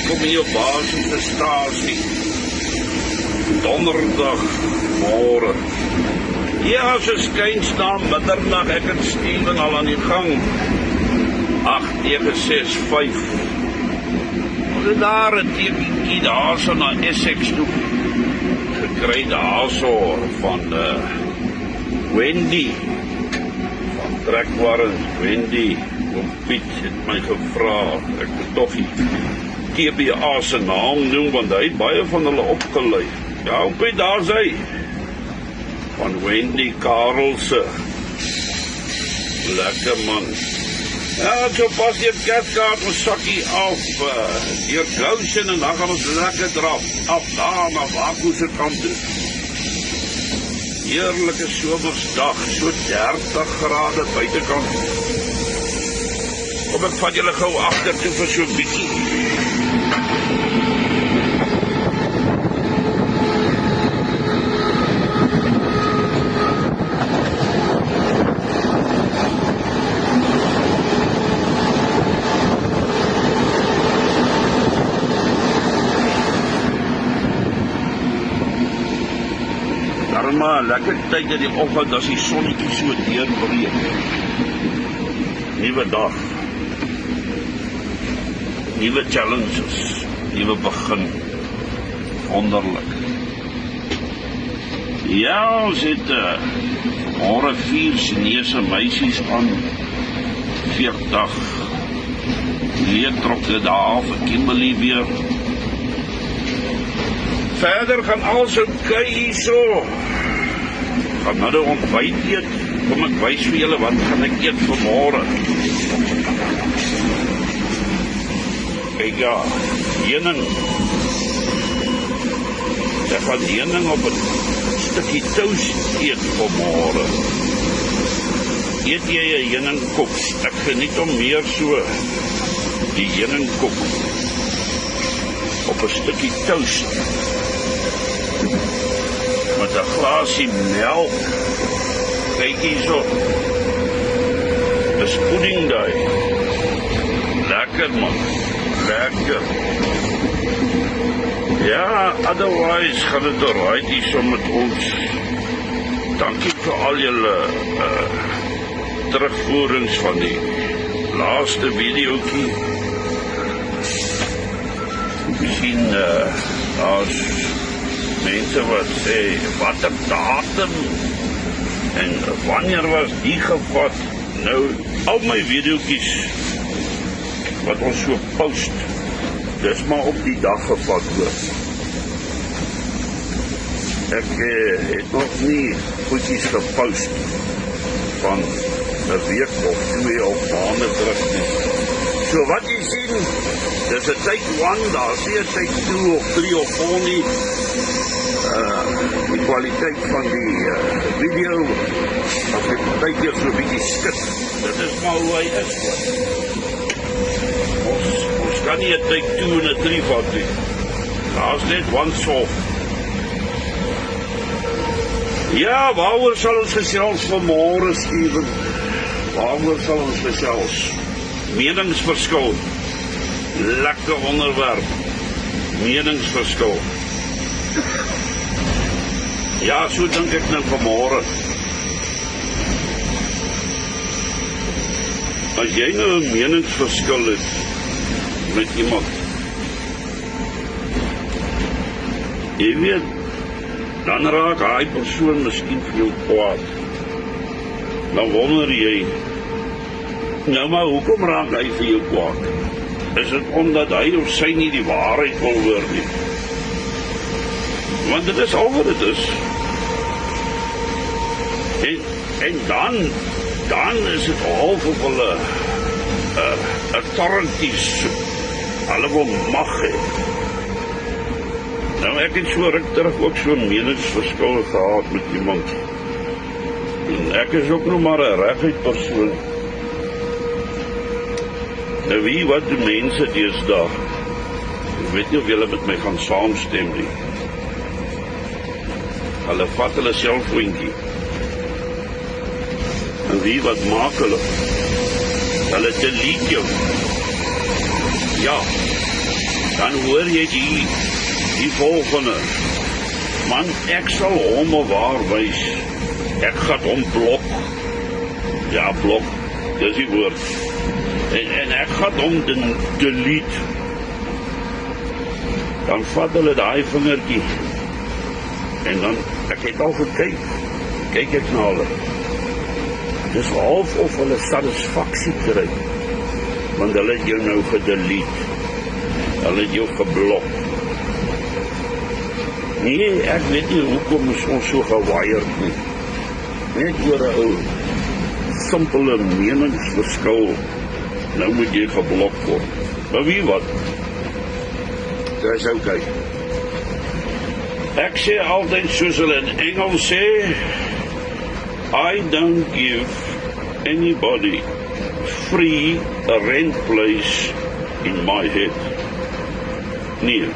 welkom in jou basiese stasie. Donderdag môre. Ja, so skuins na middernag, ek en Steven al aan die gang. 8-9-6-5. Ons het daar 'n teekie daar so na Essex toe gekry daar so van Wendy. Van Trekwarrens, Wendy. Oom Piet het my gevra, ek moet toch die TBA se naam noem, want hy het baie van hulle opgelei. Ja, Oom Piet, daar is hy. Van Wendy Karelse. Lekker man. Ja, so pas die kerskaart ons sakkie af, deur Goshen en dan gaan ons lekker draf, af daar na Waku se kant toe. Heerlike somersdag, so 30 grade buitekant. Kom ek vat julle gou agter toe vir so 'n bietjie. Darma, lekker tyd in die oggend as die sonnetjie so deurbreek. Nuwe dag. Nuwe challenges, nuwe begin, wonderlik. Ja, ons het môre 4 Chinese meisies aan 40 leertrokke daar vir Kimberley weer. Verder gaan alles oké hierso. Gaan nou ontbyt eet. Kom ek wys vir julle wat gaan ek eet vir môre. Kijk ja, heuning. Ek gaan heuning op 'n stukkie toast eet vanmôre. Eet jy 'n heuningkop? Ek geniet om meer so die heuningkop op 'n stukkie toast met 'n glasie melk. Kyk hierso. Dis pudding daai. Lekker man. Lekker. Ja, otherwise gaan het alright hier so met ons. Dankie vir al julle terugvoerings van die laaste videoetjie. Misschien as mense wat sê, wat 'n datum en wanneer was die gevat? Nou, al my videoetjies wat ons so post, dis maar op die dag gevat hoor. Ek het nog nie goedjies gepost van 'n week of 2 of maande terug nie. So wat jy sien, dis 'n take 1, daar is nie 'n take 2 of 3 of 4 nie. Die kwaliteit van die video, as ek tyd hier so 'n bietjie skit, dit is maar hoe hy is. Ons kan nie 'n take 2 en 'n 3 vat nie. Daar is net one soft. Ja, waaroor sal ons gesels vanmôre, Steven? Waaroor sal ons gesels? Meningsverskil. Lekker onderwerp. Meningsverskil. Ja, so dink ek nou vanmôre. As jy nou 'n meningsverskil het met iemand, jy weet, dan raak hy persoon miskien vir jou kwaad. Dan wonder jy, nou maar hoekom raak hy vir jou kwaad? Is dit omdat hy of sy nie die waarheid wil hoor nie? Want dit is al wat dit is. En dan is dit half of hulle 'n torrentie soek. Hulle wil mag hê. Nou ek het so ruk terug ook so 'n meningsverskil gehad met iemand. En ek is ook nog maar 'n reguit persoon. Nou wie wat doen mense deesdae? Ek weet nie of julle met my gaan saamstem nie. Hulle vat hulle selfoontjie. En wie wat maak hulle? Hulle delete jou. Ja. Dan hoor jy die volgende. Man, ek sal hom 'n waar wys. Ek gaan hom blok. Ja, blok, dis die woord. En ek gaan hom delete. Dan vat hulle daai vingertjie. En dan, ek het al gekyk. Kyk ek na hulle. Dis half of hulle satisfaksie kry. Want hulle het jou nou gedelete. Hulle het jou geblok. Nee, ek weet nie hoekom is ons so gewired nie. Net oor 'n ou simpele meningsverskil. Nou moet jy geblok word. Maar wie wat? Dis okay. Ek sê altyd soos hulle in Engels sê, I don't give anybody free a rent place in my head. Nee,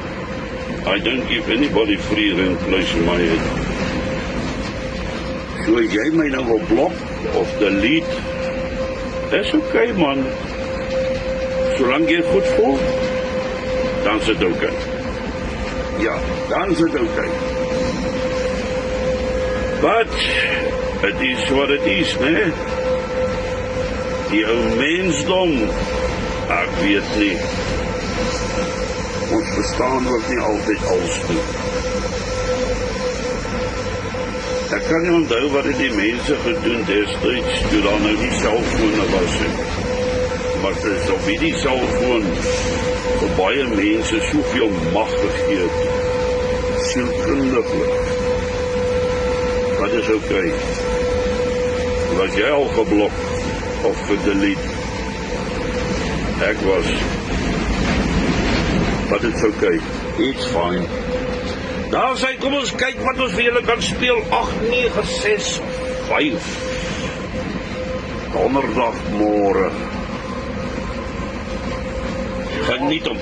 I don't give anybody free rent place in my head. So as jy my nou wil blok of delete, dis okay man. Solang jy goed voel, dan is dit okay. Ja, dan is dit okay. But it is what it is, né? Die ou mensdom, ek weet nie. Ons verstaan ook nie altyd alles nie. Ek kan nie onthou wat het die mense gedoen destyds, toe daar nou die selfone was. Maar dit is op die selfoon vir baie mense soveel mag gegee het. Sielkundiglik. Wat is okay? Was jy al geblok of gedelete? Ek was. But it's okay. It's fine. Daar sê, kom ons kyk wat ons vir julle kan speel. 8, 9, 6, 5. Donderdagmôre. Geniet hom.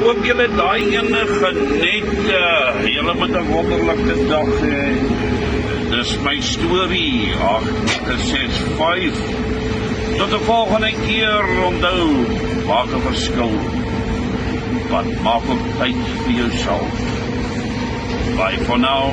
Hoop julle daai ene geniet. Julle moet 'n wonderlike dag hê. Dis my storie. 865. Tot 'n volgende keer. Onthou, maak 'n verskil. Wat maak ook tyd vir jouself. Bye for now.